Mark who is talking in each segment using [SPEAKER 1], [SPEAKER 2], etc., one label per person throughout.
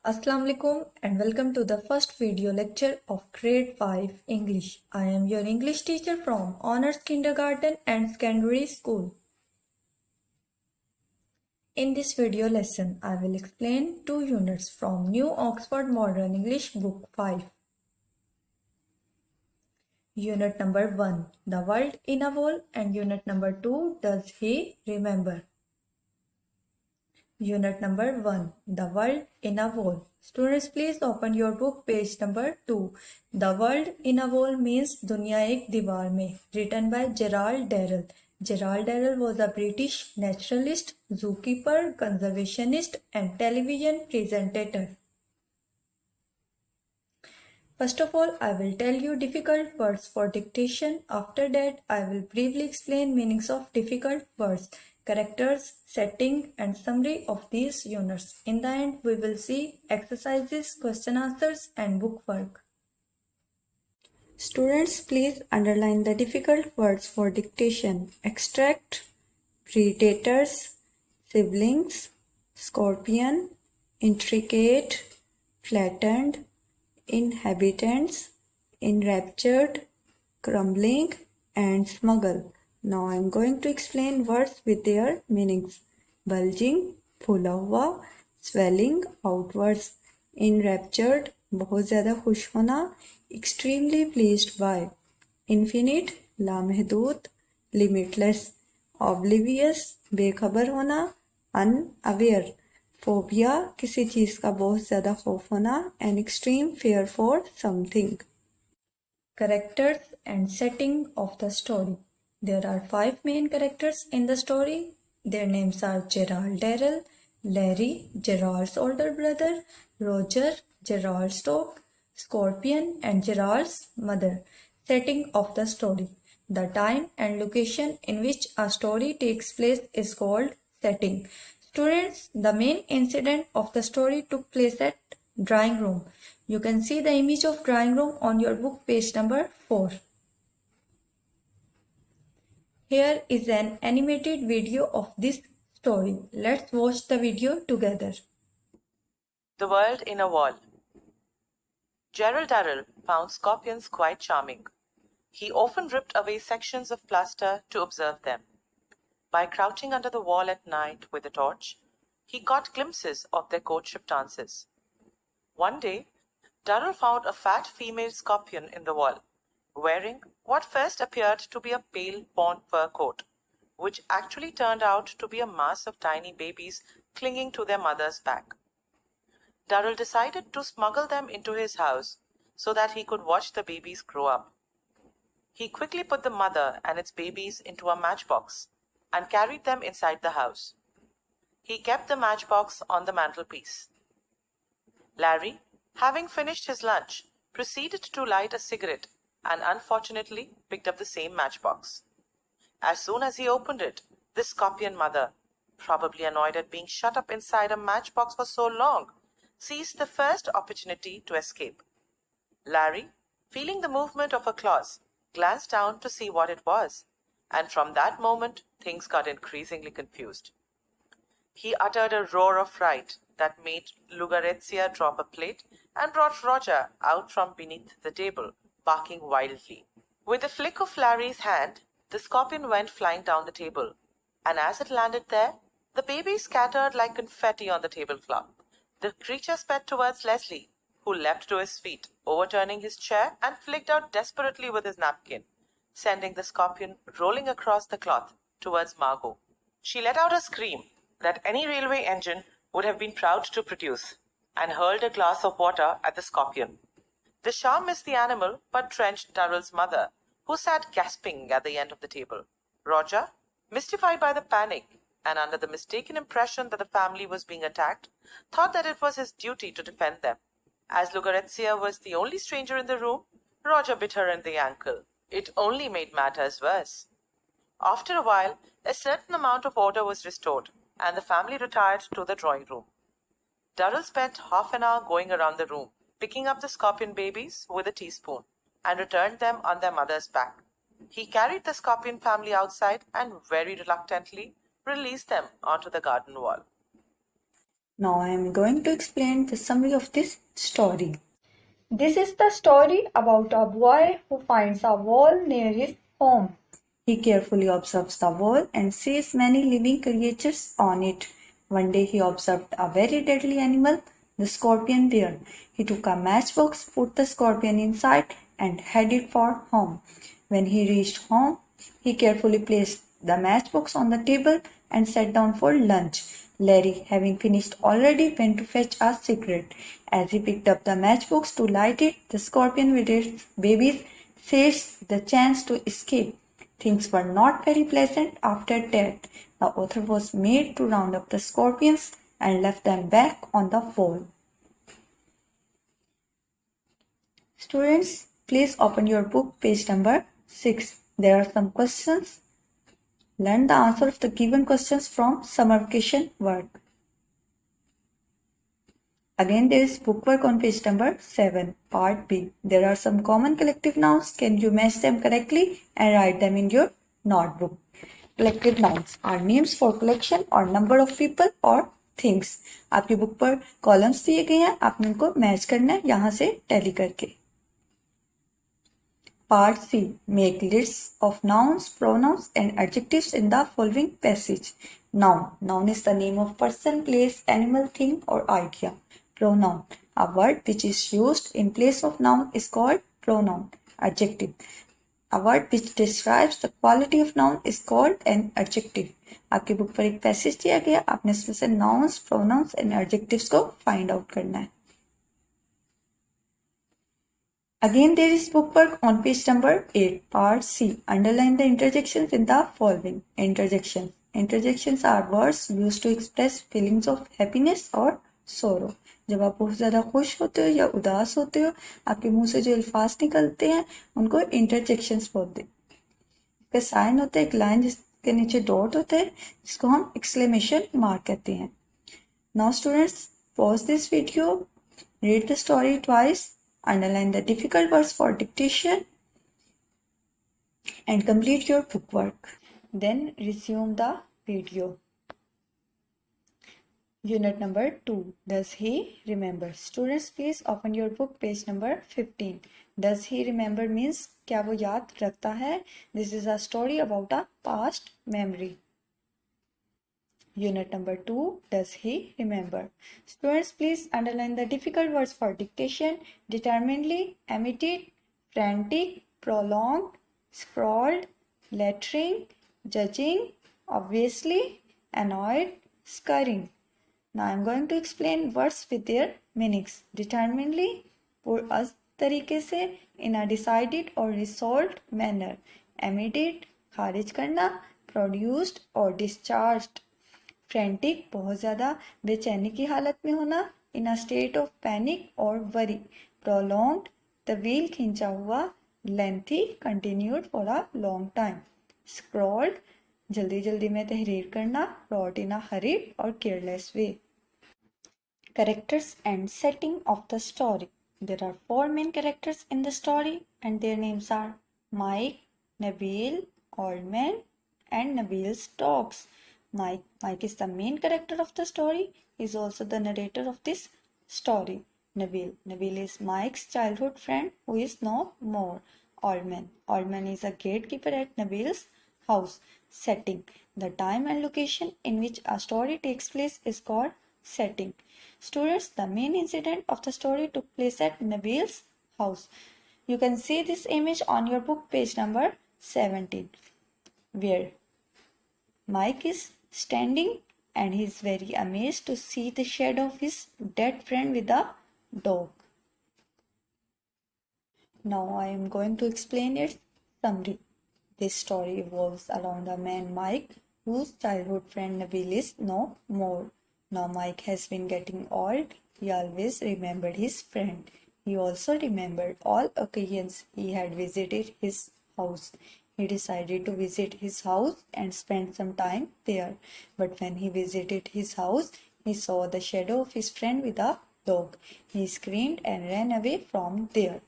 [SPEAKER 1] Assalamu alaikum and welcome to the first video lecture of grade 5 English. I am your English teacher from Honors Kindergarten and Secondary School. In this video lesson, I will explain two units from New Oxford Modern English Book 5. Unit number 1, The World in a Wall, and unit number 2, Does He Remember? Unit number 1, The World in a Wall. Students, please open your book page number 2. The World in a Wall means Dunya Ek Diwar Mein, written by Gerald Darrell. Gerald Darrell was a British naturalist, zookeeper, conservationist and television presenter. First of all, I will tell you difficult words for dictation. After that, I will briefly explain meanings of difficult words, characters, setting and summary of these units. In the end, we will see exercises, question answers and book work. Students, please underline the difficult words for dictation. Extract, predators, siblings, scorpion, intricate, flattened, inhabitants, enraptured, crumbling and smuggle. Now I am going to explain words with their meanings. Bulging, फूला हुआ, swelling outwards, enraptured, बहुत ज़्यादा खुश होना, extremely pleased by, infinite, लामहदूद, limitless, oblivious, बेखबर होना, unaware, phobia किसी चीज का बहुत ज्यादा खौफ होना, an extreme fair for something. Characters and setting of the story. There are 5 main characters in the story. Their names are Gerald Darrell, Larry, Gerald's older brother, Roger, Gerald's dog, Scorpion and Gerald's mother. Setting of the story. The time and location in which a story takes place is called setting. Students, the main incident of the story took place at drawing room. You can see the image of drawing room on your book page number 4. Here is an animated video of this story. Let's watch the video together.
[SPEAKER 2] The World in a Wall. Gerald Darrell found scorpions quite charming. He often ripped away sections of plaster to observe them. By crouching under the wall at night with a torch, he caught glimpses of their courtship dances. One day, Darrell found a fat female scorpion in the wall, wearing what first appeared to be a pale fawn fur coat, which actually turned out to be a mass of tiny babies clinging to their mother's back. Darrell decided to smuggle them into his house so that he could watch the babies grow up. He quickly put the mother and its babies into a matchbox and carried them inside the house. He kept the matchbox on the mantelpiece. Larry, having finished his lunch, proceeded to light a cigarette and unfortunately picked up the same matchbox. As soon as he opened it, the scorpion mother, probably annoyed at being shut up inside a matchbox for so long, seized the first opportunity to escape. Larry, feeling the movement of her claws, glanced down to see what it was, and from that moment things got increasingly confused. He uttered a roar of fright that made Lucrezia drop a plate and brought Roger out from beneath the table, barking wildly. With a flick of Larry's hand, the scorpion went flying down the table, and as it landed there, the babies scattered like confetti on the tablecloth. The creature sped towards Leslie, who leapt to his feet, overturning his chair and flicked out desperately with his napkin, sending the scorpion rolling across the cloth towards Margot. She let out a scream that any railway engine would have been proud to produce, and hurled a glass of water at the scorpion. The shot missed the animal, but drenched Darrell's mother, who sat gasping at the end of the table. Roger, mystified by the panic and under the mistaken impression that the family was being attacked, thought that it was his duty to defend them. As Lucrezia was the only stranger in the room, Roger bit her in the ankle. It only made matters worse. After a while, a certain amount of order was restored, and the family retired to the drawing room. Darrell spent half an hour going around the room, picking up the scorpion babies with a teaspoon, and returned them on their mother's back. He carried the scorpion family outside and very reluctantly released them onto the garden wall.
[SPEAKER 1] Now I am going to explain the summary of this story. This is the story about a boy who finds a wall near his home. He carefully observes the wall and sees many living creatures on it. One day he observed a very deadly animal, the scorpion there. He took a matchbox, put the scorpion inside, and headed for home. When he reached home, he carefully placed the matchbox on the table and sat down for lunch. Larry, having finished already, went to fetch a cigarette. As he picked up the matchbox to light it, the scorpion with its babies seized the chance to escape. Things were not very pleasant after that. The author was made to round up the scorpions and left them back on the wall. Students, please open your book, page number 6. There are some questions. Learn the answer of the given questions from summer vacation work. Again, there is bookwork on page number 7, part B. There are some common collective nouns. Can you match them correctly and write them in your notebook? Collective nouns are names for collection or number of people or things. आपकी book पर columns दिए गए हैं, आपने उनको match करना है यहाँ से टैली करके. Part C. Make lists of nouns, pronouns and adjectives in the following passage. Noun. Noun is the name of person, place, animal, thing or idea. Pronoun. A word which is used in place of noun is called pronoun. Adjective. A word which describes the quality of noun is called an adjective. आपकी book पर एक passage दिया गया, आपने इसमें से nouns, pronouns and adjectives को find out करना है. Again, there is bookwork on page number 8, part C. Underline the interjections in the following. Interjections. Interjections are words used to express feelings of happiness or sorrow. जब आप बहुत ज़्यादा खुश होते हो या उदास होते हो, आपके मुंह से जो अल्फाज निकलते हैं उनको इंटरजेक्शंस बोलते हैं. इसका साइन होता है एक लाइन जिसके नीचे डॉट होता है, जिसको हम एक्सक्लेमेशन मार्क कहते हैं. Now students, pause this video, read the story twice, underline the difficult words for dictation and complete your bookwork. Then resume the video. Unit number 2. Does he remember? Students, please open your book, page number 15. Does he remember means क्या वो याद रखता है? This is a story about a past memory. Unit number 2. Does he remember? Students, please underline the difficult words for dictation. Determinedly, emitted, frantic, prolonged, scrawled, lettering, judging, obviously, annoyed, scurrying. Now I am going to explain words with their meanings. Determinedly, पुरअज़्म तरीके से, in a decided or resolved manner. Emitted, खारिज करना, produced or discharged. Frantic, बहुत ज़्यादा बेचैनी की हालत में होना, इन अ स्टेट ऑफ पैनिक और वरी. प्रोलॉन्ग्ड, तवील खींचा हुआ, lengthy, continued for a long time. Scrolled, जल्दी जल्दी में तहरीर करना, रॉट इन अ हरीड और careless way. Characters and setting of the story. There are 4 main characters in the story and their names are Mike, Nabil, Oldman and Nabil's dogs. Mike is the main character of the story. He is also the narrator of this story. Nabil is Mike's childhood friend who is no more. Oldman is a gatekeeper at Nabil's house. Setting. The time and location in which a story takes place is called setting. Students, the main incident of the story took place at Nabil's house. You can see this image on your book, page number 17, where Mike is standing and he is very amazed to see the shadow of his dead friend with a dog. Now I am going to explain its summary. This story evolves around a man Mike whose childhood friend Nabil is no more. Now Mike has been getting old. He always remembered his friend. He also remembered all occasions he had visited his house. He decided to visit his house and spend some time there. But when he visited his house, he saw the shadow of his friend with a dog. He screamed and ran away from there.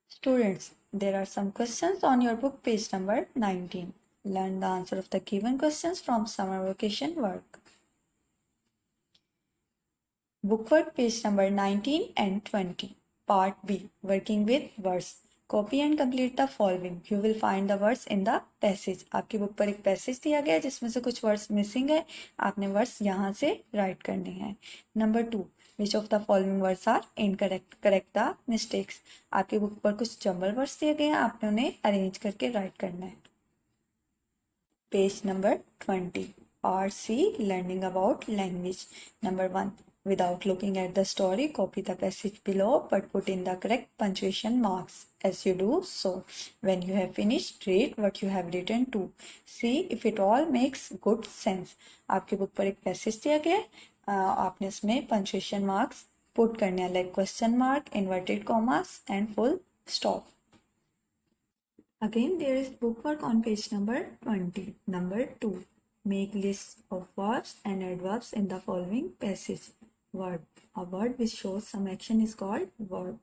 [SPEAKER 1] Students, there are some questions on your book, page number 19. Learn the answer of the given questions from summer vacation work. Bookwork page number 19 and 20. Part B. Working with words. Copy and complete the following. You will find the words in the passage. आपकी book पर एक passage दिया गया है जिसमें से कुछ words missing है. आपने वर्ड्स यहाँ से राइट करने हैं. Number 2. Which of the following words are incorrect? Correct the mistakes. आपकी बुक पर कुछ जंबल वर्ड्स दिए गए हैं. आपने उन्हें अरेंज करके राइट करना है. Page number 20. Part C. Learning about language. Number 1. Without looking at the story, copy the passage below but put in the correct punctuation marks. As you do so, when you have finished, read what you have written to. See if it all makes good sense. आपकी book पर एक passage दिया गया है. आपने इसमें punctuation marks put करने हैं like question mark, inverted commas and full stop. Again, there is bookwork on page number 20. Number 2. Make lists of verbs and adverbs in the following passage. Verb. A word which shows some action is called verb.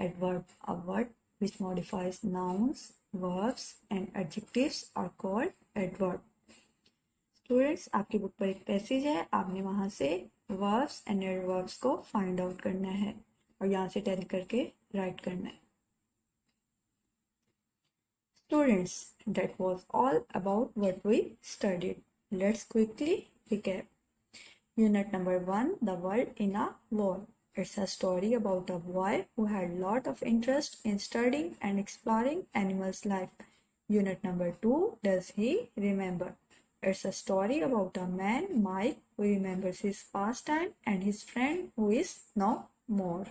[SPEAKER 1] Adverb. A word which modifies nouns, verbs and adjectives are called adverb. Students, आपकी book पर एक passage है. आपने वहां से verbs and adverbs को find out करना है और यहाँ से tell करके write करना है. Students, that was all about what we studied. Let's quickly recap. Unit number 1, The World in a Wall. It's a story about a boy who had a lot of interest in studying and exploring animals' life. Unit number 2, Does He Remember? It's a story about a man, Mike, who remembers his pastime and his friend who is no more.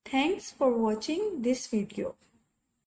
[SPEAKER 1] Thanks for watching this video.